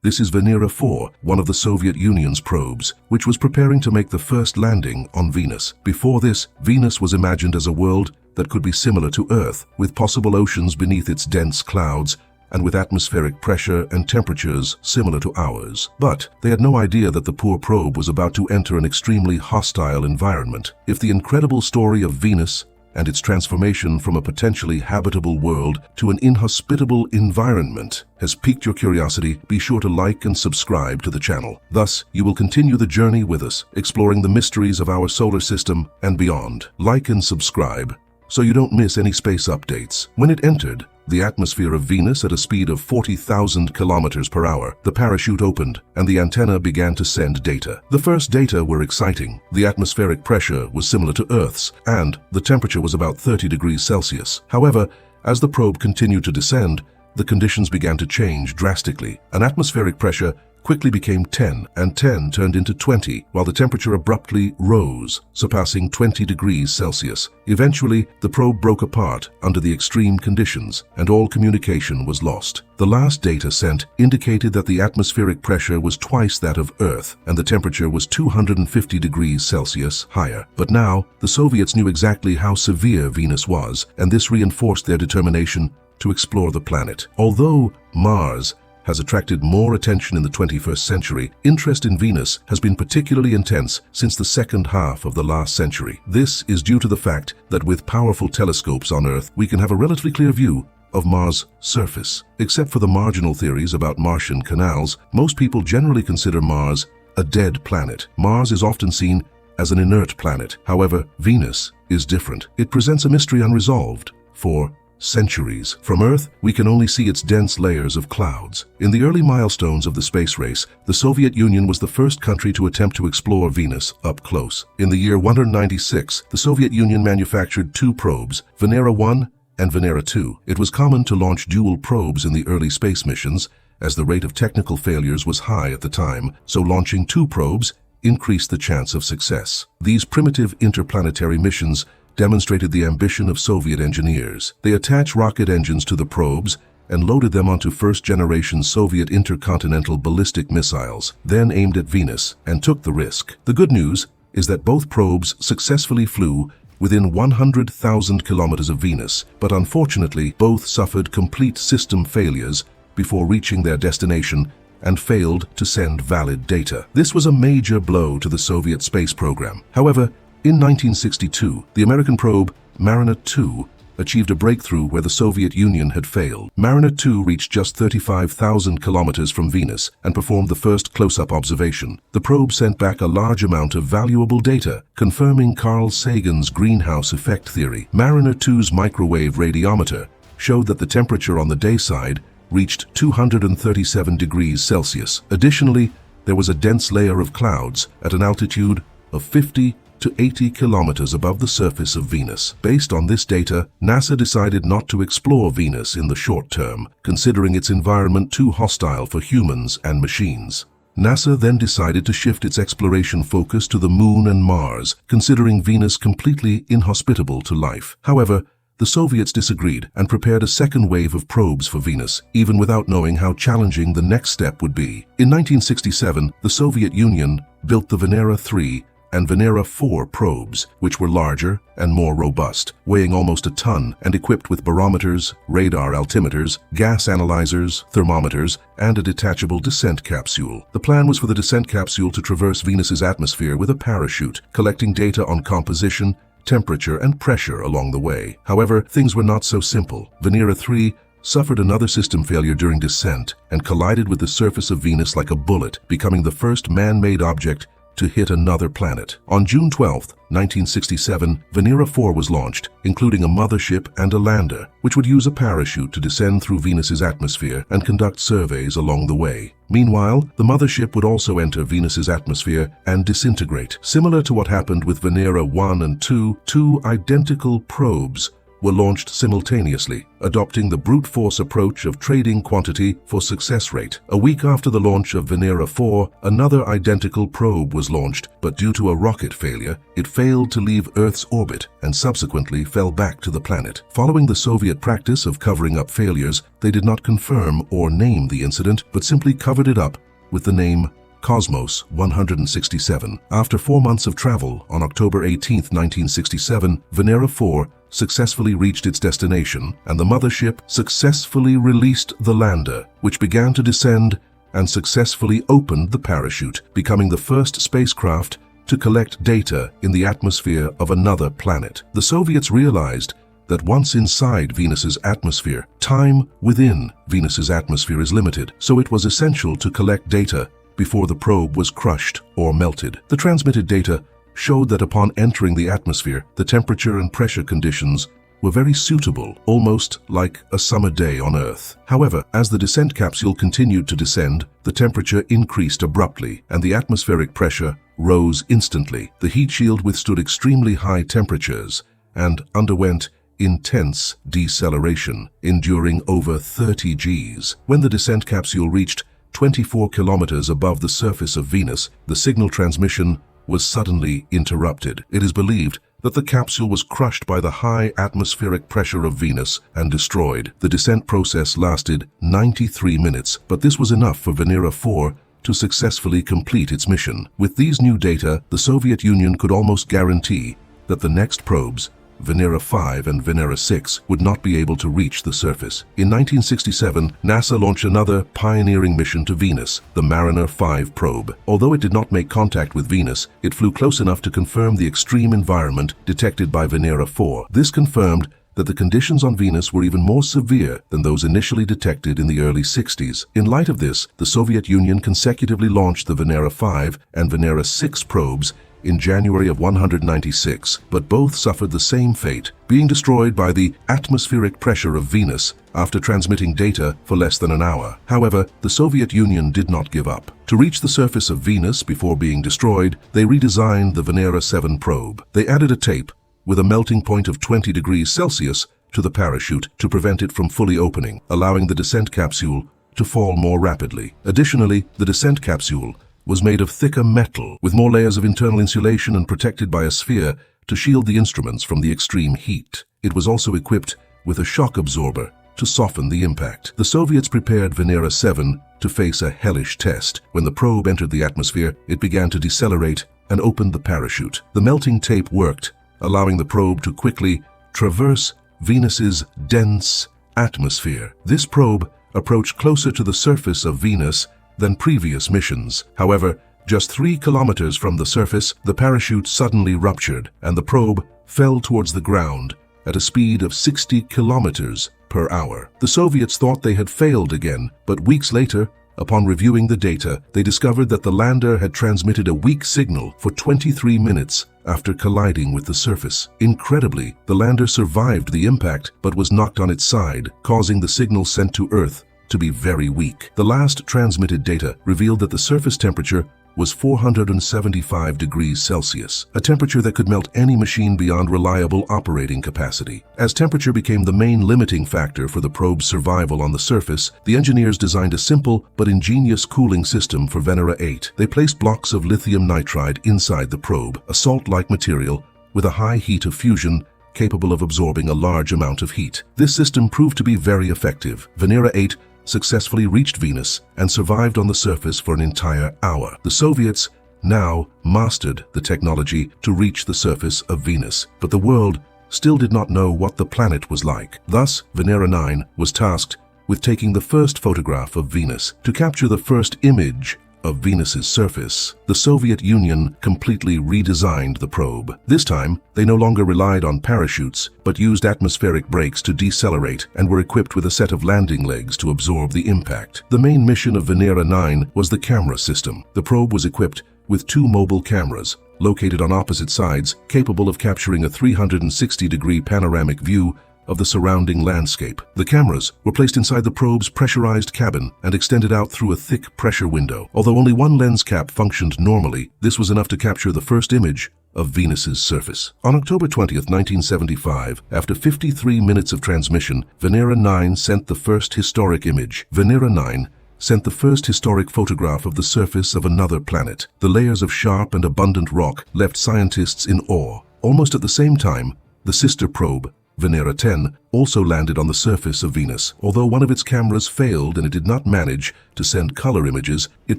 This is Venera 4, one of the Soviet Union's probes, which was preparing to make the first landing on Venus. Before this, Venus was imagined as a world that could be similar to Earth, with possible oceans beneath its dense clouds, and with atmospheric pressure and temperatures similar to ours. But they had no idea that the poor probe was about to enter an extremely hostile environment. If the incredible story of Venus and its transformation from a potentially habitable world to an inhospitable environment has piqued your curiosity, be sure to like and subscribe to the channel. Thus, you will continue the journey with us, exploring the mysteries of our solar system and beyond. Like and subscribe so you don't miss any space updates. When it entered the atmosphere of Venus at a speed of 40,000 kilometers per hour, the parachute opened and the antenna began to send data. The first data were exciting. The atmospheric pressure was similar to Earth's, and the temperature was about 30 degrees Celsius. However, as the probe continued to descend, the conditions began to change drastically. An atmospheric pressure quickly became 10, and 10 turned into 20, while the temperature abruptly rose, surpassing 20 degrees Celsius. Eventually, the probe broke apart under the extreme conditions, and all communication was lost. The last data sent indicated that the atmospheric pressure was twice that of Earth, and the temperature was 250 degrees Celsius higher. But now, the Soviets knew exactly how severe Venus was, and this reinforced their determination to explore the planet. Although Mars has attracted more attention in the 21st century, interest in Venus has been particularly intense since the second half of the last century. This is due to the fact that with powerful telescopes on Earth, we can have a relatively clear view of Mars' surface. Except for the marginal theories about Martian canals, most people generally consider Mars a dead planet. Mars is often seen as an inert planet. However, Venus is different. It presents a mystery unresolved for centuries. From Earth, we can only see its dense layers of clouds. In the early milestones of the space race, the Soviet Union was the first country to attempt to explore Venus up close. In the year 196, the Soviet Union manufactured two probes, Venera 1 and Venera 2. It was common to launch dual probes in the early space missions, as the rate of technical failures was high at the time, so launching two probes increased the chance of success. These primitive interplanetary missions demonstrated the ambition of Soviet engineers. They attached rocket engines to the probes and loaded them onto first-generation Soviet intercontinental ballistic missiles, then aimed at Venus, and took the risk. The good news is that both probes successfully flew within 100,000 kilometers of Venus, but unfortunately, both suffered complete system failures before reaching their destination and failed to send valid data. This was a major blow to the Soviet space program. However, in 1962, the American probe Mariner 2 achieved a breakthrough where the Soviet Union had failed. Mariner 2 reached just 35,000 kilometers from Venus and performed the first close-up observation. The probe sent back a large amount of valuable data, confirming Carl Sagan's greenhouse effect theory. Mariner 2's microwave radiometer showed that the temperature on the day side reached 237 degrees Celsius. Additionally, there was a dense layer of clouds at an altitude of 50 to 80 kilometers above the surface of Venus. Based on this data, NASA decided not to explore Venus in the short term, considering its environment too hostile for humans and machines. NASA then decided to shift its exploration focus to the Moon and Mars, considering Venus completely inhospitable to life. However, the Soviets disagreed and prepared a second wave of probes for Venus, even without knowing how challenging the next step would be. In 1967, the Soviet Union built the Venera 3 and Venera 4 probes, which were larger and more robust, weighing almost a ton and equipped with barometers, radar altimeters, gas analyzers, thermometers, and a detachable descent capsule. The plan was for the descent capsule to traverse Venus's atmosphere with a parachute, collecting data on composition, temperature, and pressure along the way. However, things were not so simple. Venera 3 suffered another system failure during descent and collided with the surface of Venus like a bullet, becoming the first man-made object to hit another planet. On June 12, 1967, Venera 4 was launched, including a mothership and a lander, which would use a parachute to descend through Venus's atmosphere and conduct surveys along the way. Meanwhile, the mothership would also enter Venus's atmosphere and disintegrate. Similar to what happened with Venera 1 and 2, two identical probes were launched simultaneously, adopting the brute force approach of trading quantity for success rate. A week after the launch of Venera 4, another identical probe was launched, but due to a rocket failure, it failed to leave Earth's orbit and subsequently fell back to the planet. Following the Soviet practice of covering up failures, they did not confirm or name the incident, but simply covered it up with the name Cosmos 167. After 4 months of travel, on October 18, 1967, Venera 4 successfully reached its destination, and the mothership successfully released the lander, which began to descend and successfully opened the parachute, becoming the first spacecraft to collect data in the atmosphere of another planet. The Soviets realized that once inside Venus's atmosphere, time within Venus's atmosphere is limited, so it was essential to collect data before the probe was crushed or melted. The transmitted data showed that upon entering the atmosphere, the temperature and pressure conditions were very suitable, almost like a summer day on Earth. However, as the descent capsule continued to descend, the temperature increased abruptly and the atmospheric pressure rose instantly. The heat shield withstood extremely high temperatures and underwent intense deceleration, enduring over 30 Gs. When the descent capsule reached 24 kilometers above the surface of Venus, the signal transmission was suddenly interrupted. It is believed that the capsule was crushed by the high atmospheric pressure of Venus and destroyed. The descent process lasted 93 minutes, but this was enough for Venera 4 to successfully complete its mission. With these new data, the Soviet Union could almost guarantee that the next probes, Venera 5 and Venera 6, would not be able to reach the surface. In 1967, NASA launched another pioneering mission to Venus, the Mariner 5 probe. Although it did not make contact with Venus, it flew close enough to confirm the extreme environment detected by Venera 4. This confirmed that the conditions on Venus were even more severe than those initially detected in the early 60s. In light of this, the Soviet Union consecutively launched the Venera 5 and Venera 6 probes in January of 1996, but both suffered the same fate, being destroyed by the atmospheric pressure of Venus after transmitting data for less than an hour. However, the Soviet Union did not give up. To reach the surface of Venus before being destroyed, they redesigned the Venera 7 probe. They added a tape with a melting point of 20 degrees Celsius to the parachute to prevent it from fully opening, allowing the descent capsule to fall more rapidly. Additionally, the descent capsule was made of thicker metal, with more layers of internal insulation and protected by a sphere to shield the instruments from the extreme heat. It was also equipped with a shock absorber to soften the impact. The Soviets prepared Venera 7 to face a hellish test. When the probe entered the atmosphere, it began to decelerate and opened the parachute. The melting tape worked, allowing the probe to quickly traverse Venus's dense atmosphere. This probe approached closer to the surface of Venus than previous missions. However, just 3 kilometers from the surface, the parachute suddenly ruptured and the probe fell towards the ground at a speed of 60 kilometers per hour. The Soviets thought they had failed again, but weeks later, upon reviewing the data, they discovered that the lander had transmitted a weak signal for 23 minutes after colliding with the surface. Incredibly, the lander survived the impact but was knocked on its side, causing the signal sent to Earth to be very weak. The last transmitted data revealed that the surface temperature was 475 degrees Celsius, a temperature that could melt any machine beyond reliable operating capacity. As temperature became the main limiting factor for the probe's survival on the surface, the engineers designed a simple but ingenious cooling system for Venera 8. They placed blocks of lithium nitride inside the probe, a salt-like material with a high heat of fusion capable of absorbing a large amount of heat. This system proved to be very effective. Venera 8 successfully reached Venus and survived on the surface for an entire hour. The Soviets now mastered the technology to reach the surface of Venus, but the world still did not know what the planet was like. Thus, Venera 9 was tasked with taking the first photograph of Venus. To capture the first image of Venus's surface, the Soviet Union completely redesigned the probe. This time, they no longer relied on parachutes, but used atmospheric brakes to decelerate and were equipped with a set of landing legs to absorb the impact. The main mission of Venera 9 was the camera system. The probe was equipped with 2 mobile cameras, located on opposite sides, capable of capturing a 360-degree panoramic view of the surrounding landscape. The cameras were placed inside the probe's pressurized cabin and extended out through a thick pressure window. Although only one lens cap functioned normally, this was enough to capture the first image of Venus's surface. On October 20, 1975, after 53 minutes of transmission, Venera 9 sent the first historic image. Venera 9 sent the first historic photograph of the surface of another planet. The layers of sharp and abundant rock left scientists in awe. Almost at the same time, the sister probe, Venera 10, also landed on the surface of Venus. Although one of its cameras failed and it did not manage to send color images, it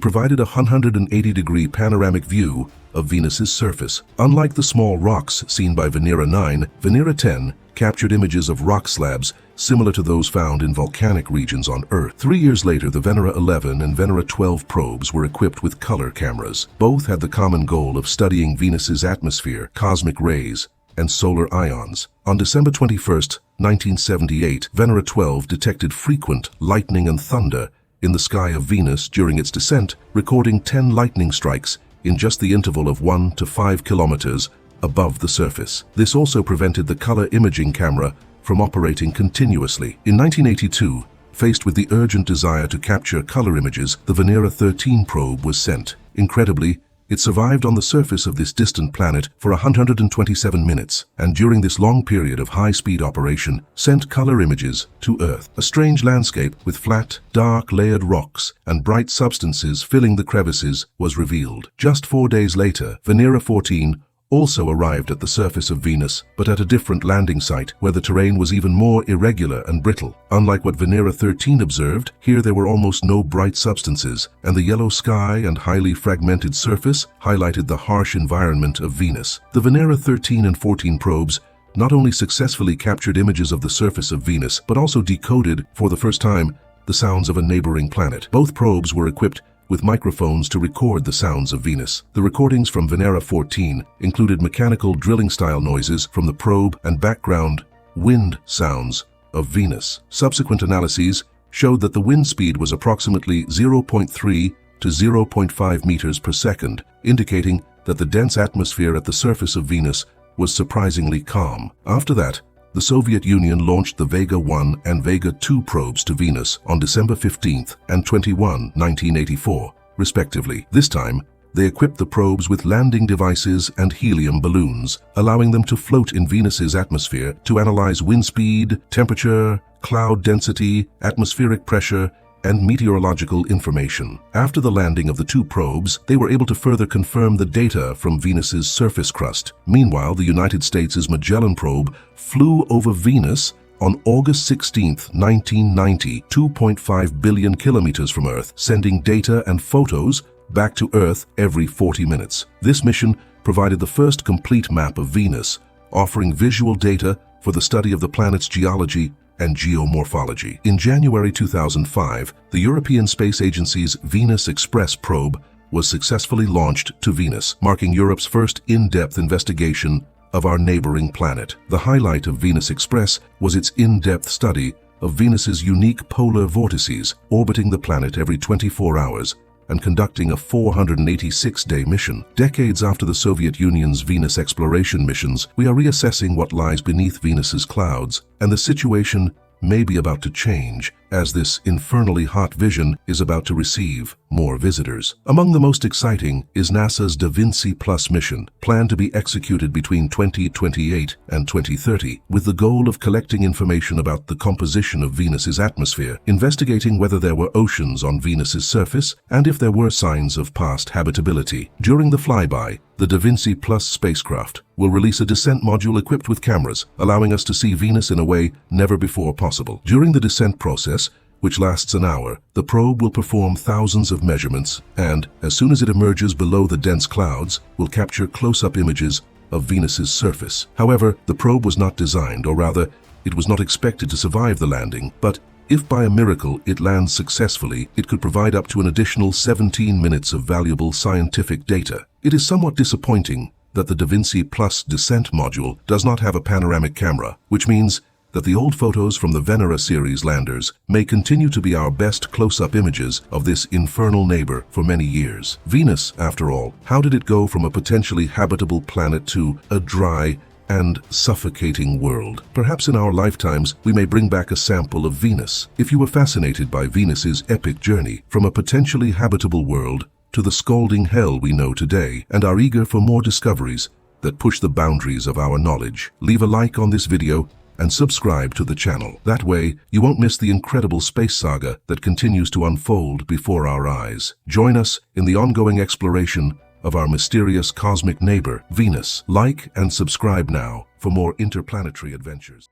provided a 180-degree panoramic view of Venus's surface. Unlike the small rocks seen by Venera 9, Venera 10 captured images of rock slabs similar to those found in volcanic regions on Earth. 3 years later, the Venera 11 and Venera 12 probes were equipped with color cameras. Both had the common goal of studying Venus's atmosphere, cosmic rays, and solar ions. On December 21, 1978, Venera 12 detected frequent lightning and thunder in the sky of Venus during its descent, recording 10 lightning strikes in just the interval of 1 to 5 kilometers above the surface. This also prevented the color imaging camera from operating continuously. In 1982, faced with the urgent desire to capture color images, the Venera 13 probe was sent. Incredibly, it survived on the surface of this distant planet for 127 minutes, and during this long period of high-speed operation, sent color images to Earth. A strange landscape with flat, dark, layered rocks and bright substances filling the crevices was revealed. Just 4 days later, Venera 14 also arrived at the surface of Venus, but at a different landing site where the terrain was even more irregular and brittle. Unlike what Venera 13 observed, here there were almost no bright substances, and the yellow sky and highly fragmented surface highlighted the harsh environment of Venus. The Venera 13 and 14 probes not only successfully captured images of the surface of Venus, but also decoded, for the first time, the sounds of a neighboring planet. Both probes were equipped with microphones to record the sounds of Venus. The recordings from Venera 14 included mechanical drilling-style noises from the probe and background wind sounds of Venus. Subsequent analyses showed that the wind speed was approximately 0.3 to 0.5 meters per second, indicating that the dense atmosphere at the surface of Venus was surprisingly calm. After that, the Soviet Union launched the Vega 1 and Vega 2 probes to Venus on December 15 and 21, 1984, respectively. This time, they equipped the probes with landing devices and helium balloons, allowing them to float in Venus's atmosphere to analyze wind speed, temperature, cloud density, atmospheric pressure, and meteorological information. After the landing of the two probes, they were able to further confirm the data from Venus's surface crust. Meanwhile, the United States' Magellan probe flew over Venus on August 16, 1990, 2.5 billion kilometers from Earth, sending data and photos back to Earth every 40 minutes. This mission provided the first complete map of Venus, offering visual data for the study of the planet's geology and geomorphology. In January 2005, the European Space Agency's Venus Express probe was successfully launched to Venus, marking Europe's first in-depth investigation of our neighboring planet. The highlight of Venus Express was its in-depth study of Venus's unique polar vortices, orbiting the planet every 24 hours and conducting a 486-day mission. Decades after the Soviet Union's Venus exploration missions, we are reassessing what lies beneath Venus's clouds, and the situation may be about to change as this infernally hot vision is about to receive more visitors. Among the most exciting is NASA's Da Vinci Plus mission, planned to be executed between 2028 and 2030, with the goal of collecting information about the composition of Venus's atmosphere, investigating whether there were oceans on Venus's surface, and if there were signs of past habitability. During the flyby, the Da Vinci Plus spacecraft will release a descent module equipped with cameras, allowing us to see Venus in a way never before possible. During the descent process, which lasts an hour, the probe will perform thousands of measurements and, as soon as it emerges below the dense clouds, will capture close-up images of Venus's surface. However, the probe was not designed, or rather, it was not expected to survive the landing, but if by a miracle it lands successfully, it could provide up to an additional 17 minutes of valuable scientific data. It is somewhat disappointing that the Da Vinci Plus descent module does not have a panoramic camera, which means that the old photos from the Venera series landers may continue to be our best close-up images of this infernal neighbor for many years. Venus, after all, how did it go from a potentially habitable planet to a dry and suffocating world? Perhaps in our lifetimes, we may bring back a sample of Venus. If you were fascinated by Venus's epic journey from a potentially habitable world to the scalding hell we know today and are eager for more discoveries, that push the boundaries of our knowledge. Leave a like on this video and subscribe to the channel. That way, you won't miss the incredible space saga that continues to unfold before our eyes. Join us in the ongoing exploration of our mysterious cosmic neighbor, Venus. Like and subscribe now for more interplanetary adventures.